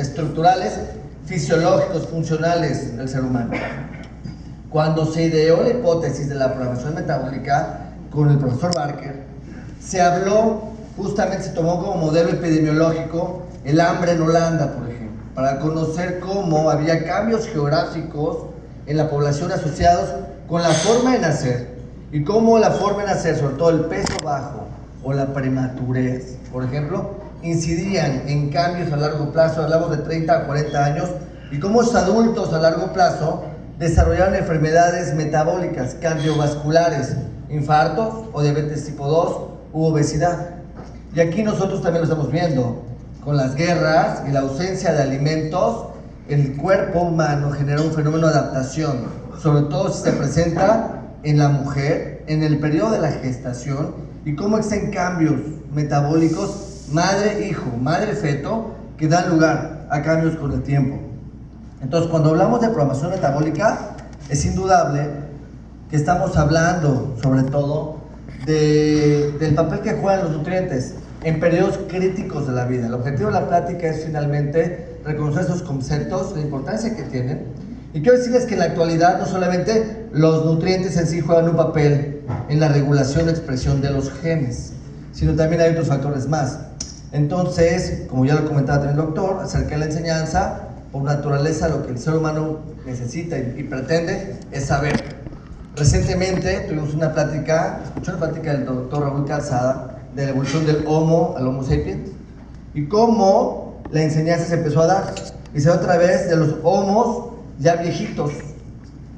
estructurales, fisiológicos, funcionales del ser humano. Cuando se ideó la hipótesis de la programación metabólica con el profesor Barker, se habló, justamente se tomó como modelo epidemiológico el hambre en Holanda, por ejemplo, para conocer cómo había cambios geográficos en la población asociados con la forma de nacer y cómo la forma de nacer, sobre todo el peso bajo o la prematurez, por ejemplo, incidían en cambios a largo plazo, hablamos de 30 a 40 años, y cómo los adultos a largo plazo desarrollaron enfermedades metabólicas, cardiovasculares, infartos o diabetes tipo 2 u obesidad. Y aquí nosotros también lo estamos viendo. Con las guerras y la ausencia de alimentos, el cuerpo humano genera un fenómeno de adaptación, sobre todo si se presenta en la mujer, en el periodo de la gestación, y cómo existen cambios metabólicos madre-hijo, madre-feto, que dan lugar a cambios con el tiempo. Entonces, cuando hablamos de programación metabólica, es indudable que estamos hablando, sobre todo, del papel que juegan los nutrientes en periodos críticos de la vida. El objetivo de la plática es finalmente reconocer esos conceptos, la importancia que tienen. Y quiero decirles que en la actualidad no solamente los nutrientes en sí juegan un papel en la regulación y expresión de los genes, sino también hay otros factores más. Entonces, como ya lo comentaba también el doctor, acerca de la enseñanza, por naturaleza lo que el ser humano necesita y pretende es saber. Recientemente tuvimos una plática, escuché una plática del doctor Raúl Calzada de la evolución del Homo al Homo sapiens y cómo la enseñanza se empezó a dar y se dio a través de los homos ya viejitos,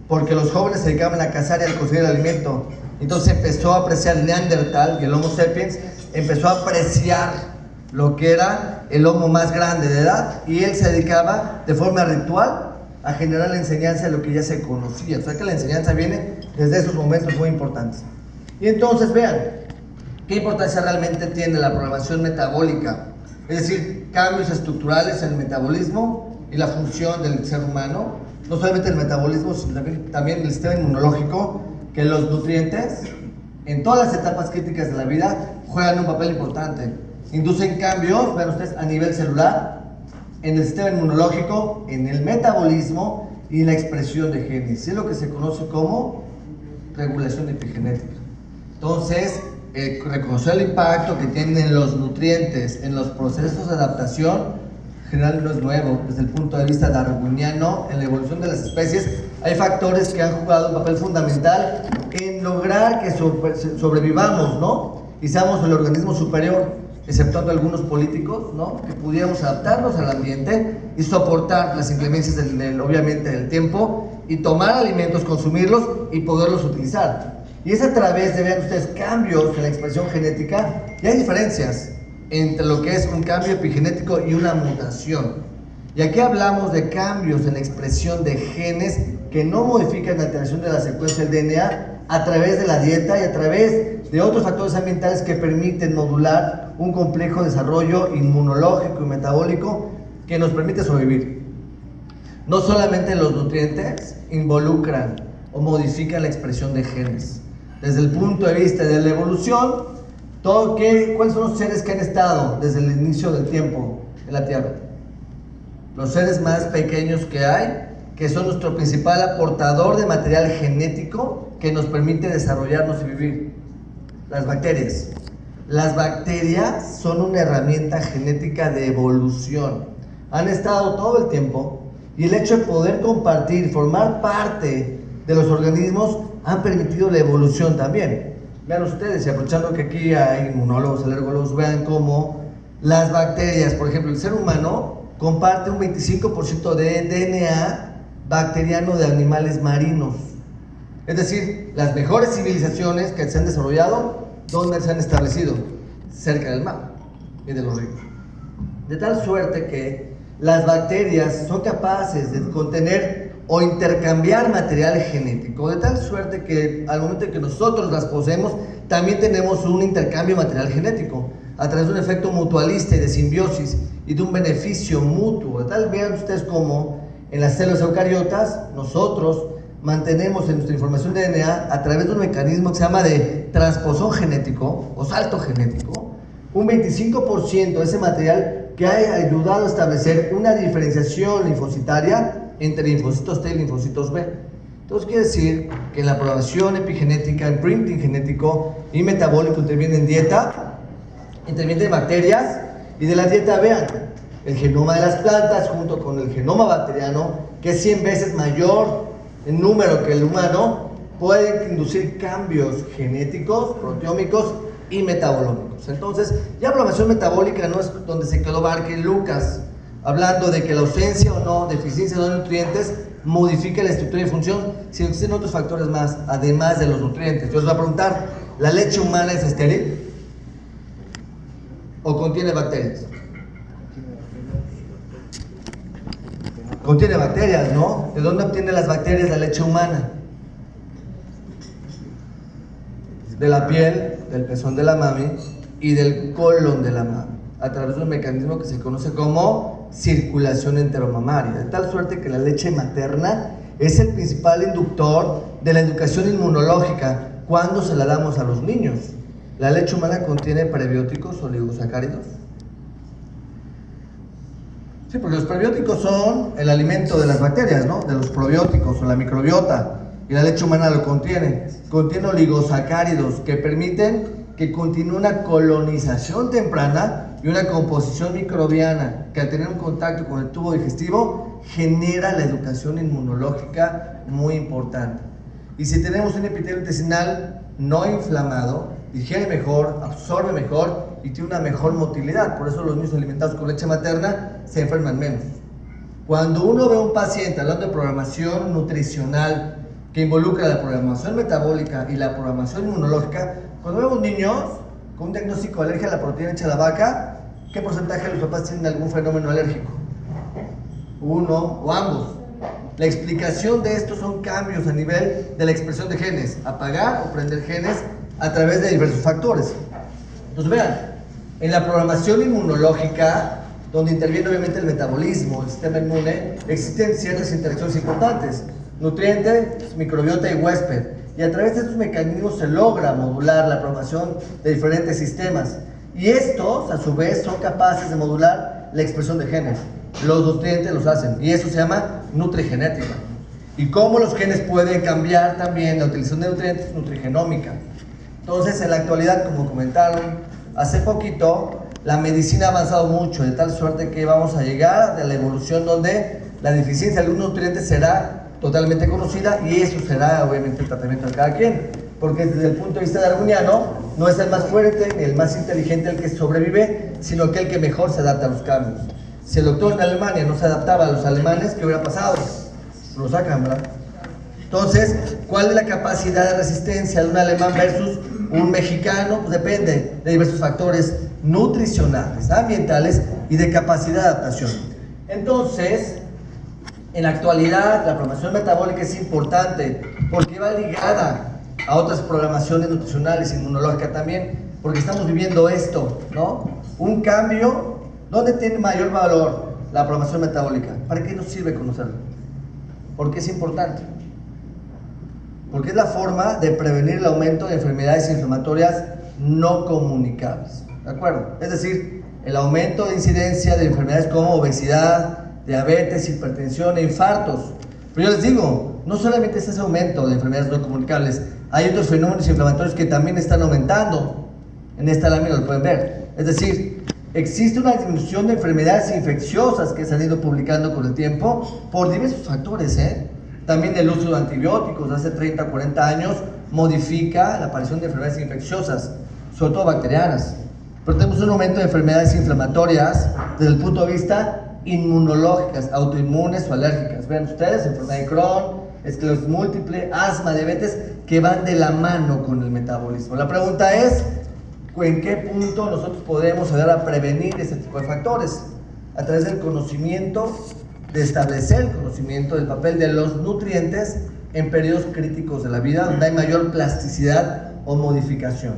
porque los jóvenes se dedicaban a cazar y a conseguir el alimento. Entonces empezó a apreciar el Neandertal y el Homo sapiens empezó a apreciar lo que era el homo más grande de edad, y él se dedicaba de forma ritual a generar la enseñanza de lo que ya se conocía. O sea que la enseñanza viene desde esos momentos muy importantes. Y entonces vean qué importancia realmente tiene la programación metabólica, es decir, cambios estructurales en el metabolismo y la función del ser humano, no solamente el metabolismo, sino también el sistema inmunológico, que los nutrientes en todas las etapas críticas de la vida juegan un papel importante. Inducen cambios, vean ustedes, a nivel celular, en el sistema inmunológico, en el metabolismo y en la expresión de genes. Es lo que se conoce como regulación epigenética. Entonces, reconocer el impacto que tienen los nutrientes en los procesos de adaptación general no es nuevo. Desde el punto de vista darwiniano, en la evolución de las especies, hay factores que han jugado un papel fundamental en lograr que sobrevivamos, ¿no? Y seamos el organismo superior, exceptuando algunos políticos, ¿no? Que pudiéramos adaptarnos al ambiente y soportar las inclemencias obviamente del tiempo, y tomar alimentos, consumirlos y poderlos utilizar. Y es a través de, vean ustedes, cambios en la expresión genética, y hay diferencias entre lo que es un cambio epigenético y una mutación. Y aquí hablamos de cambios en la expresión de genes que no modifican la alteración de la secuencia del DNA a través de la dieta y a través de otros factores ambientales que permiten modular un complejo desarrollo inmunológico y metabólico que nos permite sobrevivir. No solamente los nutrientes involucran o modifican la expresión de genes. Desde el punto de vista de la evolución, ¿cuáles son los seres que han estado desde el inicio del tiempo en la Tierra? Los seres más pequeños que hay, que son nuestro principal aportador de material genético que nos permite desarrollarnos y vivir. Las bacterias. Las bacterias son una herramienta genética de evolución. Han estado todo el tiempo, y el hecho de poder compartir, formar parte de los organismos, han permitido la evolución también. Vean ustedes, y aprovechando que aquí hay inmunólogos, alergólogos, vean cómo las bacterias, por ejemplo, el ser humano comparte un 25% de DNA bacteriano de animales marinos. Es decir, las mejores civilizaciones que se han desarrollado, ¿dónde se han establecido? Cerca del mar y de los ríos. De tal suerte que las bacterias son capaces de contener o intercambiar material genético, de tal suerte que al momento en que nosotros las poseemos, también tenemos un intercambio de material genético a través de un efecto mutualista y de simbiosis y de un beneficio mutuo. De tal, vean ustedes cómo en las células eucariotas nosotros mantenemos en nuestra información de DNA, a través de un mecanismo que se llama de transposón genético o salto genético, un 25% de ese material que ha ayudado a establecer una diferenciación linfocitaria entre linfocitos T y linfocitos B. Entonces quiere decir que en la programación epigenética, en printing genético y metabólico interviene en dieta, interviene en bacterias, y de la dieta vean el genoma de las plantas junto con el genoma bacteriano, que es 100 veces mayor en número que el humano, puede inducir cambios genéticos, proteómicos y metabolómicos. Entonces, ya programación metabólica no es donde se quedó Barker y Lucas, hablando de que la ausencia o no, deficiencia de nutrientes, modifica la estructura y función, sino que existen otros factores más, además de los nutrientes. Yo les voy a preguntar, ¿la leche humana es estéril? ¿O contiene bacterias? Contiene bacterias, ¿no? ¿De dónde obtiene las bacterias la leche humana? De la piel, del pezón de la mami y del colon de la mami, a través de un mecanismo que se conoce como circulación enteromamaria, de tal suerte que la leche materna es el principal inductor de la educación inmunológica cuando se la damos a los niños. ¿La leche humana contiene prebióticos o oligosacáridos? Sí, porque los prebióticos son el alimento de las bacterias, ¿no? De los probióticos o la microbiota. Y la leche humana lo contiene. Contiene oligosacáridos que permiten que continúe una colonización temprana y una composición microbiana que al tener un contacto con el tubo digestivo genera la educación inmunológica muy importante. Y si tenemos un epitelio intestinal no inflamado, digiere mejor, absorbe mejor y tiene una mejor motilidad. Por eso los niños alimentados con leche materna se enferman menos. Cuando uno ve a un paciente hablando de programación nutricional que involucra la programación metabólica y la programación inmunológica, cuando vemos niños con un diagnóstico de alergia a la proteína hecha de la vaca, ¿qué porcentaje de los papás tienen algún fenómeno alérgico? Uno o ambos. La explicación de esto son cambios a nivel de la expresión de genes, apagar o prender genes a través de diversos factores. Entonces vean, en la programación inmunológica, donde interviene obviamente el metabolismo, el sistema inmune, existen ciertas interacciones importantes: nutriente, microbiota y huésped. Y a través de estos mecanismos se logra modular la programación de diferentes sistemas. Y estos, a su vez, son capaces de modular la expresión de genes. Los nutrientes los hacen. Y eso se llama nutrigenética. Y cómo los genes pueden cambiar también la utilización de nutrientes, nutrigenómica. Entonces, en la actualidad, como comentaron hace poquito, la medicina ha avanzado mucho, de tal suerte que vamos a llegar a la evolución donde la deficiencia de algunos nutrientes será totalmente conocida, y eso será obviamente el tratamiento de cada quien, porque desde el punto de vista darwiniano no es el más fuerte ni el más inteligente el que sobrevive, sino aquel que mejor se adapta a los cambios. Si el doctor en Alemania no se adaptaba a los alemanes, ¿qué hubiera pasado? Lo sacan, ¿verdad? Entonces, ¿cuál es la capacidad de resistencia de un alemán versus un mexicano? Pues depende de diversos factores nutricionales, ambientales y de capacidad de adaptación. Entonces, en la actualidad, la programación metabólica es importante porque va ligada a otras programaciones nutricionales, inmunológicas también, porque estamos viviendo esto, ¿no? Un cambio. ¿Dónde tiene mayor valor la programación metabólica? ¿Para qué nos sirve conocerlo? ¿Por qué es importante? Porque es la forma de prevenir el aumento de enfermedades inflamatorias no comunicables, ¿de acuerdo? Es decir, el aumento de incidencia de enfermedades como obesidad, diabetes, hipertensión e infartos. Pero yo les digo, no solamente es ese aumento de enfermedades no comunicables, hay otros fenómenos inflamatorios que también están aumentando. En esta lámina lo pueden ver. Es decir, existe una disminución de enfermedades infecciosas que se han ido publicando con el tiempo por diversos factores, También el uso de antibióticos de hace 30 o 40 años modifica la aparición de enfermedades infecciosas, sobre todo bacterianas. Pero tenemos un aumento de enfermedades inflamatorias desde el punto de vista inmunológicas, autoinmunes o alérgicas. Vean ustedes, enfermedad de Crohn, esclerosis múltiple, asma, diabetes, que van de la mano con el metabolismo. La pregunta es, ¿en qué punto nosotros podemos ayudar a prevenir este tipo de factores? A través del conocimiento, de establecer el conocimiento del papel de los nutrientes en periodos críticos de la vida, donde hay mayor plasticidad o modificación.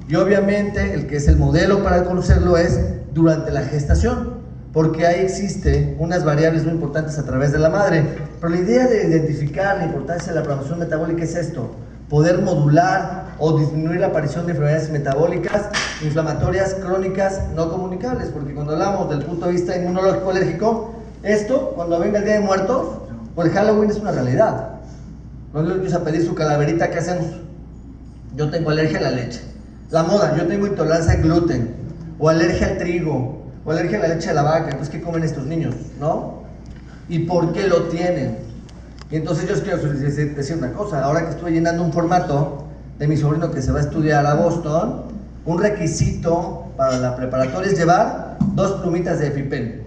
Y obviamente el que es el modelo para conocerlo es durante la gestación, porque ahí existe unas variables muy importantes a través de la madre. Pero la idea de identificar la importancia de la programación metabólica es esto: poder modular o disminuir la aparición de enfermedades metabólicas, inflamatorias, crónicas, no comunicables, porque cuando hablamos del punto de vista inmunológico alérgico, esto, cuando venga el Día de Muertos, o el Halloween es una realidad. Cuando los niños a pedir su calaverita, ¿qué hacemos? Yo tengo alergia a la leche. La moda, yo tengo intolerancia al gluten, o alergia al trigo, o alergia a la leche de la vaca. Entonces, ¿qué comen estos niños? ¿No? ¿Y por qué lo tienen? Y entonces yo os quiero decir una cosa. Ahora que estoy llenando un formato de mi sobrino que se va a estudiar a Boston, un requisito para la preparatoria es llevar 2 plumitas de EpiPen,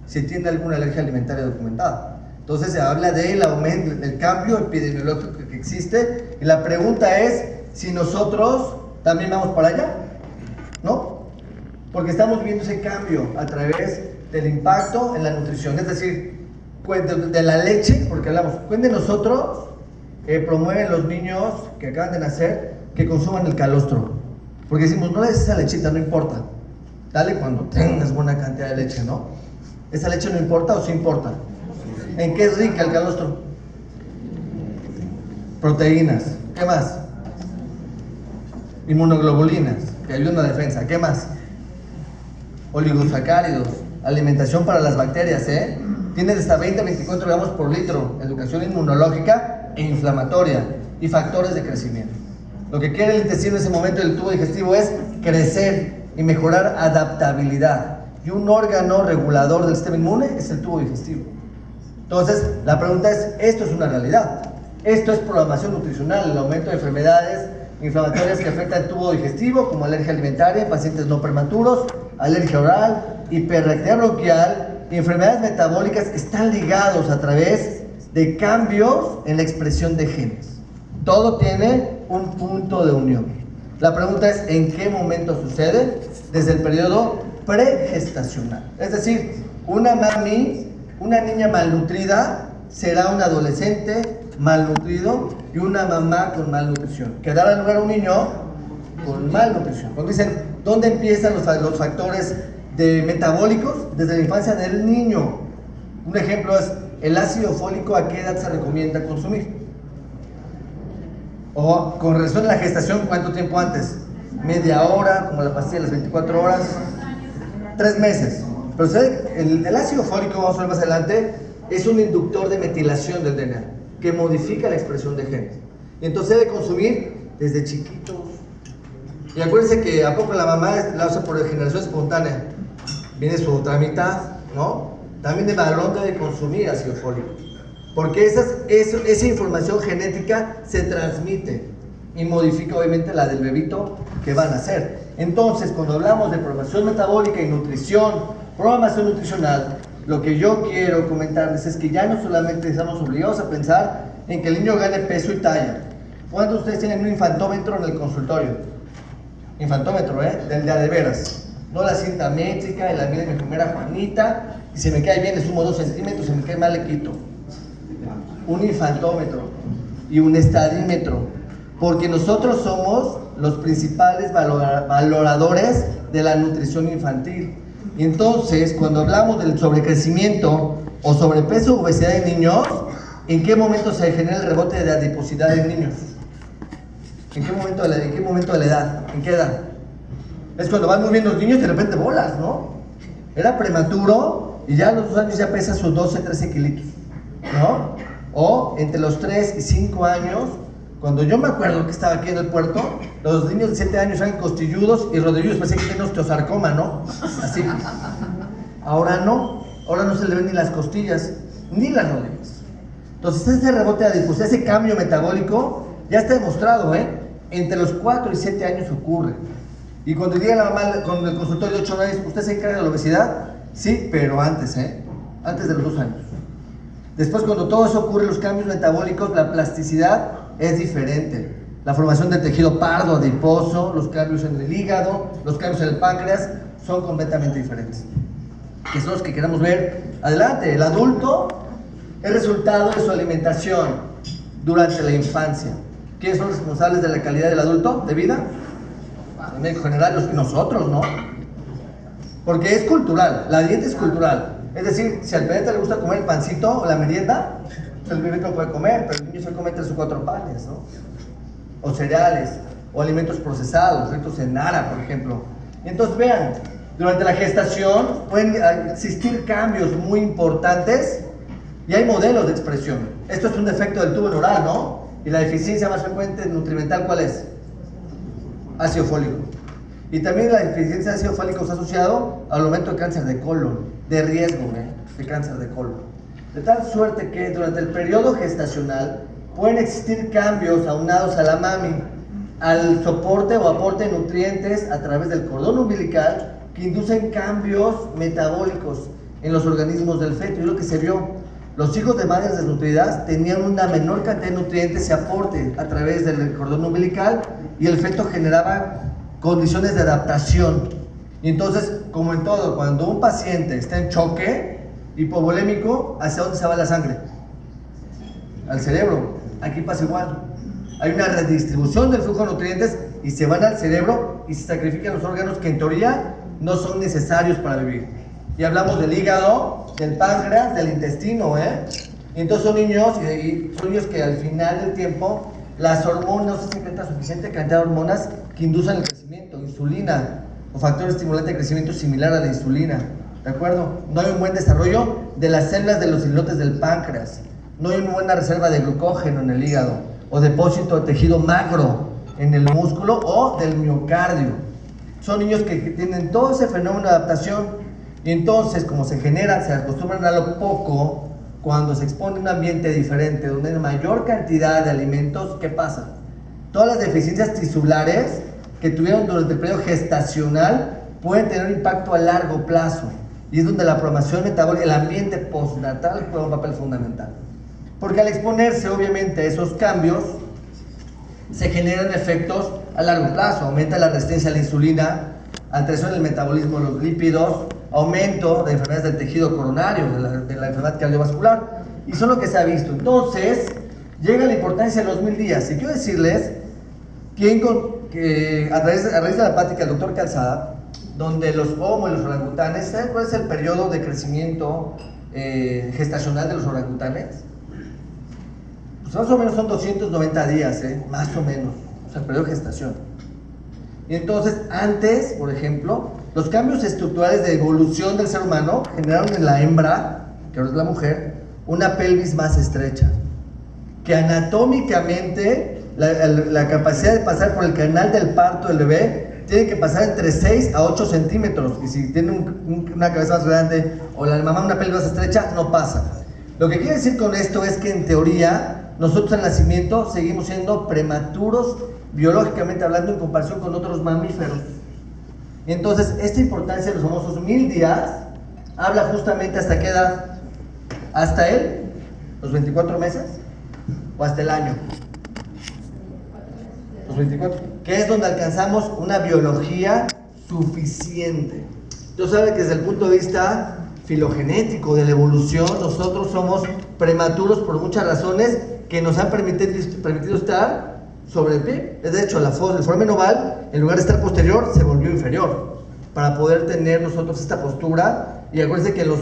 si tiene alguna alergia alimentaria documentada. Entonces se habla del aumento, del cambio epidemiológico que existe, y la pregunta es si nosotros también vamos para allá, ¿no? Porque estamos viendo ese cambio a través del impacto en la nutrición, es decir, de la leche, porque hablamos, ¿cuál de nosotros promueven los niños que acaban de nacer que consuman el calostro? Porque decimos, no le des esa lechita, no importa, dale cuando tengas buena cantidad de leche, ¿no? ¿Esa leche no importa o sí importa? ¿En qué es rica el calostro? Proteínas, ¿qué más? Inmunoglobulinas, que ayudan a la defensa, ¿qué más? Oligosacáridos, alimentación para las bacterias, tiene hasta 20 a 24 gramos por litro, educación inmunológica e inflamatoria y factores de crecimiento. Lo que quiere el intestino en ese momento del tubo digestivo es crecer y mejorar adaptabilidad. Y un órgano regulador del sistema inmune es el tubo digestivo. Entonces, la pregunta es, ¿esto es una realidad? Esto es programación nutricional, el aumento de enfermedades inflamatorias que afectan el tubo digestivo, como alergia alimentaria en pacientes no prematuros, alergia oral, hiperreactividad bronquial y enfermedades metabólicas están ligados a través de cambios en la expresión de genes. Todo tiene un punto de unión. La pregunta es, ¿en qué momento sucede? Desde el periodo pregestacional. Es decir, una niña malnutrida será un adolescente malnutrido y una mamá con malnutrición, que dará lugar a un niño con malnutrición. Cuando dicen, ¿dónde empiezan los factores metabólicos? Desde la infancia del niño. Un ejemplo es, el ácido fólico, ¿a qué edad se recomienda consumir? O con relación a la gestación, ¿cuánto tiempo antes? ¿Media hora, como la pastilla de las 24 horas? 3 meses. Pero el ácido fólico, vamos a ver más adelante, es un inductor de metilación del DNA, que modifica la expresión de genes. Y entonces debe consumir desde chiquitos. Y acuérdense que a poco la mamá la usa por generación espontánea. Viene su otra mitad, ¿no? También el varón debe consumir ácido fólico. Porque esa información genética se transmite y modifica obviamente la del bebito que van a nacer. Entonces, cuando hablamos de programación metabólica y nutrición, programación nutricional, lo que yo quiero comentarles es que ya no solamente estamos obligados a pensar en que el niño gane peso y talla. ¿Cuántos de ustedes tienen un infantómetro en el consultorio? Infantómetro, del de veras. No la cinta métrica, y la mide mi enfermera Juanita, y si me cae bien le sumo 2 centímetros, si me cae mal le quito. Un infantómetro y un estadímetro, porque nosotros somos los principales valoradores de la nutrición infantil. Y entonces, cuando hablamos del sobrecrecimiento o sobrepeso o obesidad en niños, ¿en qué momento se genera el rebote de adiposidad en niños? ¿En qué momento de la edad? ¿En qué edad? Es cuando van muy bien los niños y de repente bolas, ¿no? Era prematuro y ya a los 2 años ya pesa sus 12, 13 kilitos, ¿no? O entre los 3 y 5 años, cuando yo me acuerdo que estaba aquí en el puerto, los niños de 7 años eran costilludos y rodilludos, parecía que tenían osteosarcoma, ¿no? Así. Ahora no se le ven ni las costillas, ni las rodillas. Entonces ese rebote de adiposidad, ese cambio metabólico, ya está demostrado, entre los 4 y 7 años ocurre. Y cuando llega la mamá con el consultorio de 8 años, ¿usted se encarga de la obesidad? Sí, pero antes, antes de los 2 años. Después, cuando todo eso ocurre, los cambios metabólicos, la plasticidad es diferente. La formación del tejido pardo, adiposo, los cambios en el hígado, los cambios en el páncreas, son completamente diferentes. Que son los que queremos ver adelante. El adulto es resultado de su alimentación durante la infancia. ¿Quiénes son los responsables de la calidad del adulto de vida? El médico general, nosotros, ¿no? Porque es cultural, la dieta es cultural. Es decir, si al bebé le gusta comer el pancito o la merienda, pues el bebé lo puede comer, pero el niño se come 3 o 4 panes, ¿no? o cereales, o alimentos procesados, ricos en nara, por ejemplo. Y entonces vean, durante la gestación pueden existir cambios muy importantes y hay modelos de expresión. Esto es un defecto del tubo neural, ¿no? Y la deficiencia más frecuente nutrimental, ¿cuál es? Ácido fólico. Y también la deficiencia de ácido fólico está asociado al aumento de cáncer de colon, de riesgo de cáncer de colon. De tal suerte que durante el periodo gestacional pueden existir cambios aunados a la mami, al soporte o aporte de nutrientes a través del cordón umbilical que inducen cambios metabólicos en los organismos del feto. Y lo que se vio, los hijos de madres desnutridas tenían una menor cantidad de nutrientes y aporte a través del cordón umbilical y el feto generaba condiciones de adaptación. Y entonces, como en todo, cuando un paciente está en choque hipovolémico, ¿hacia dónde se va la sangre? Al cerebro. Aquí pasa igual. Hay una redistribución del flujo de nutrientes y se van al cerebro y se sacrifican los órganos que en teoría no son necesarios para vivir. Y hablamos del hígado, del páncreas, del intestino, Y entonces son niños que al final del tiempo las hormonas, no se secreta suficiente cantidad de hormonas que inducen el crecimiento, insulina o factor estimulante de crecimiento similar a la insulina, ¿de acuerdo? No hay un buen desarrollo de las células de los islotes del páncreas, no hay una buena reserva de glucógeno en el hígado o depósito de tejido magro en el músculo o del miocardio. Son niños que tienen todo ese fenómeno de adaptación y entonces como se acostumbran a lo poco. Cuando se expone a un ambiente diferente, donde hay mayor cantidad de alimentos, ¿qué pasa? Todas las deficiencias tisulares que tuvieron durante el periodo gestacional pueden tener un impacto a largo plazo. Y es donde la programación metabólica, el ambiente postnatal, juega un papel fundamental. Porque al exponerse, obviamente, a esos cambios, se generan efectos a largo plazo. Aumenta la resistencia a la insulina, alteración del metabolismo de los lípidos, aumento de enfermedades del tejido coronario, de la enfermedad cardiovascular, y son lo que se ha visto. Entonces, llega la importancia de los 1000 días. Y quiero decirles que a raíz de la plática del doctor Calzada, donde los homo y los orangutanes, ¿saben cuál es el periodo de crecimiento gestacional de los orangutanes? Pues más o menos son 290 días, más o menos, o sea, el periodo de gestación. Y entonces, antes, por ejemplo, los cambios estructurales de evolución del ser humano generaron en la hembra, que ahora es la mujer, una pelvis más estrecha, que anatómicamente la capacidad de pasar por el canal del parto del bebé tiene que pasar entre 6 a 8 centímetros, y si tiene una cabeza más grande o la mamá una pelvis más estrecha, no pasa. Lo que quiere decir con esto es que en teoría nosotros al nacimiento seguimos siendo prematuros biológicamente hablando en comparación con otros mamíferos. Y entonces esta importancia de los famosos 1000 días habla justamente hasta qué edad, hasta los 24 meses o hasta el año, los 24, que es donde alcanzamos una biología suficiente. Entonces sabe que desde el punto de vista filogenético de la evolución nosotros somos prematuros por muchas razones que nos han permitido estar sobre el pie. De hecho, el foramen oval, en lugar de estar posterior, se volvió inferior para poder tener nosotros esta postura. Y acuérdense que los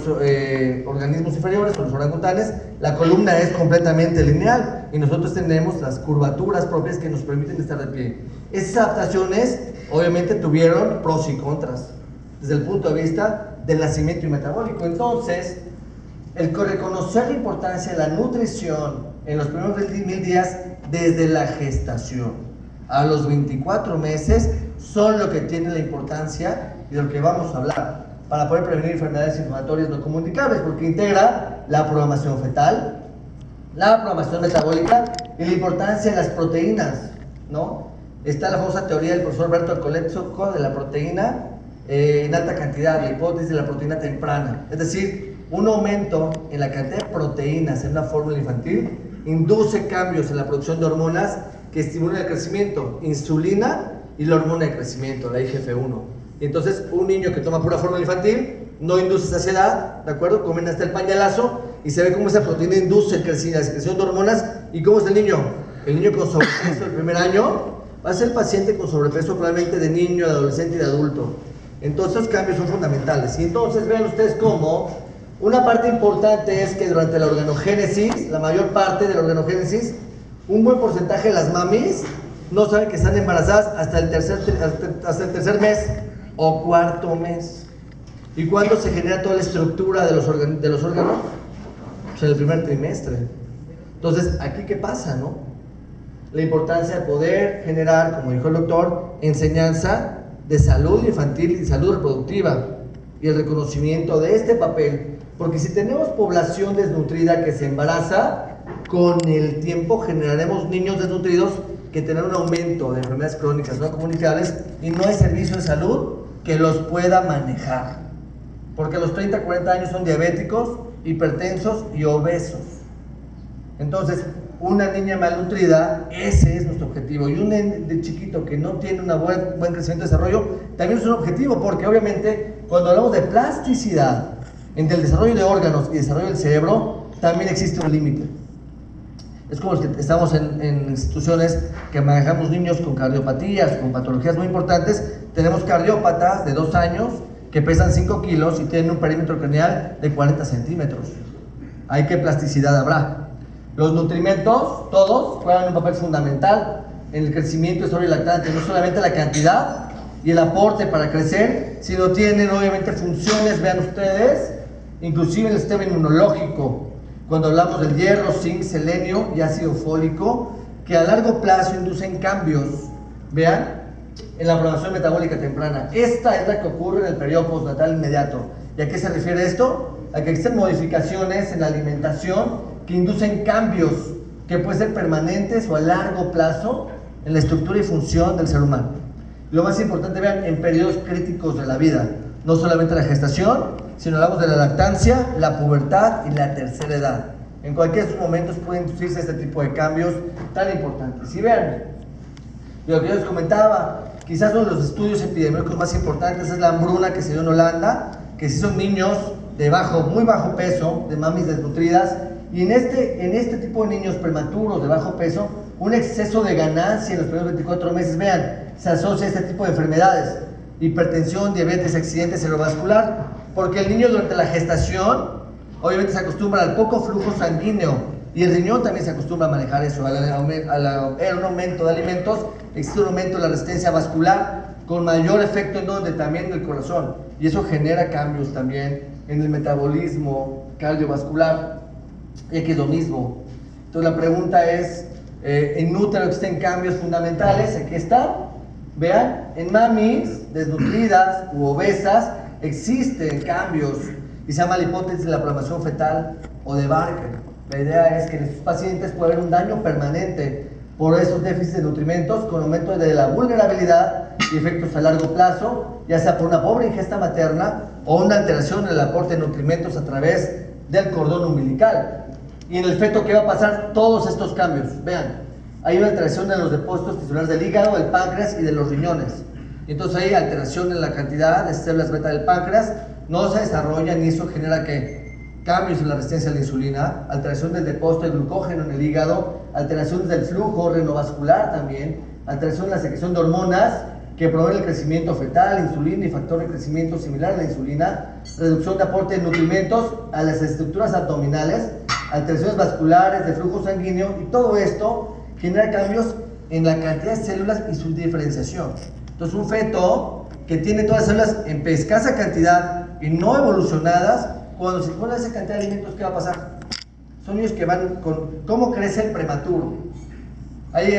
organismos inferiores, o los orangutanes, la columna es completamente lineal y nosotros tenemos las curvaturas propias que nos permiten estar de pie. Esas adaptaciones obviamente tuvieron pros y contras desde el punto de vista del nacimiento y metabólico. Entonces, el reconocer la importancia de la nutrición en los primeros 1000 días desde la gestación a los 24 meses son lo que tiene la importancia y de lo que vamos a hablar para poder prevenir enfermedades inflamatorias no comunicables, porque integra la programación fetal, la programación metabólica y la importancia de las proteínas, ¿no? Está la famosa teoría del profesor Bertolt Koletzko de la proteína en alta cantidad, la hipótesis de la proteína temprana, es decir, un aumento en la cantidad de proteínas en una fórmula infantil induce cambios en la producción de hormonas que estimulan el crecimiento, insulina y la hormona de crecimiento, la IGF-1. Y entonces, un niño que toma pura fórmula infantil no induce saciedad, ¿de acuerdo? Comen hasta el pañalazo y se ve cómo esa proteína induce la secreción de hormonas. ¿Y cómo es el niño? El niño con sobrepeso el primer año va a ser el paciente con sobrepeso probablemente de niño, de adolescente y de adulto. Entonces, los cambios son fundamentales. Y entonces, vean ustedes cómo una parte importante es que durante la organogénesis, la mayor parte de la organogénesis, un buen porcentaje de las mamis no saben que están embarazadas hasta el tercer mes o cuarto mes. ¿Y cuándo se genera toda la estructura de los órganos? Pues en el primer trimestre. Entonces, ¿aquí qué pasa, no? La importancia de poder generar, como dijo el doctor, enseñanza de salud infantil y salud reproductiva y el reconocimiento de este papel, porque si tenemos población desnutrida que se embaraza, con el tiempo generaremos niños desnutridos que tendrán un aumento de enfermedades crónicas no comunicables y no hay servicio de salud que los pueda manejar, porque a los 30, 40 años son diabéticos, hipertensos y obesos. Entonces, una niña malnutrida, ese es nuestro objetivo. Y un de chiquito que no tiene un buen crecimiento y desarrollo, también es un objetivo, porque obviamente cuando hablamos de plasticidad, entre el desarrollo de órganos y desarrollo del cerebro, también existe un límite. Es como los que estamos en instituciones que manejamos niños con cardiopatías, con patologías muy importantes. Tenemos cardiópatas de 2 años que pesan 5 kilos y tienen un perímetro craneal de 40 centímetros. ¿Hay qué plasticidad habrá? Los nutrimentos, todos, juegan un papel fundamental en el crecimiento y desarrollo lactante. No solamente la cantidad y el aporte para crecer, sino tienen obviamente funciones, vean ustedes, inclusive en el sistema inmunológico. Cuando hablamos del hierro, zinc, selenio y ácido fólico, que a largo plazo inducen cambios, vean, en la programación metabólica temprana. Esta es la que ocurre en el periodo postnatal inmediato. ¿Y a qué se refiere esto? A que existen modificaciones en la alimentación que inducen cambios que pueden ser permanentes o a largo plazo en la estructura y función del ser humano. Y lo más importante, vean, en periodos críticos de la vida, no solamente la gestación, sino hablamos de la lactancia, la pubertad y la tercera edad. En cualquiera de estos momentos pueden inducirse este tipo de cambios tan importantes. Y vean, lo que yo les comentaba, quizás uno de los estudios epidemiológicos más importantes es la hambruna que se dio en Holanda, que sí son niños de muy bajo peso, de mamis desnutridas, y en este tipo de niños prematuros de bajo peso, un exceso de ganancia en los primeros 24 meses, vean, se asocia a este tipo de enfermedades, hipertensión, diabetes, accidente cerebrovascular, porque el niño durante la gestación, obviamente se acostumbra al poco flujo sanguíneo, y el riñón también se acostumbra a manejar eso, al un aumento de alimentos, existe un aumento de la resistencia vascular, con mayor efecto en donde también en el corazón, y eso genera cambios también en el metabolismo cardiovascular. Y aquí es lo mismo. Entonces la pregunta es, en útero existen cambios fundamentales, aquí está, vean, en mamis desnutridas u obesas existen cambios y se llama la hipótesis de la programación fetal o de Barker. La idea es que en estos pacientes puede haber un daño permanente por esos déficits de nutrimentos con aumento de la vulnerabilidad y efectos a largo plazo, ya sea por una pobre ingesta materna o una alteración en el aporte de nutrimentos a través del cordón umbilical. Y en el feto, ¿qué va a pasar? Todos estos cambios. Vean, hay una alteración en los depósitos tisulares del hígado, del páncreas y de los riñones. Entonces hay alteración en la cantidad de células beta del páncreas, no se desarrollan y eso genera que cambios en la resistencia a la insulina, alteración del depósito de glucógeno en el hígado, alteraciones del flujo renovascular también, alteración en la secreción de hormonas que promueven el crecimiento fetal, insulina y factor de crecimiento similar a la insulina, reducción de aporte de nutrimentos a las estructuras abdominales, alteraciones vasculares, de flujo sanguíneo, y todo esto genera cambios en la cantidad de células y su diferenciación. Entonces un feto que tiene todas las células en escasa cantidad y no evolucionadas, cuando se pone esa cantidad de alimentos, ¿qué va a pasar? Son niños que van con cómo crece el prematuro. Ahí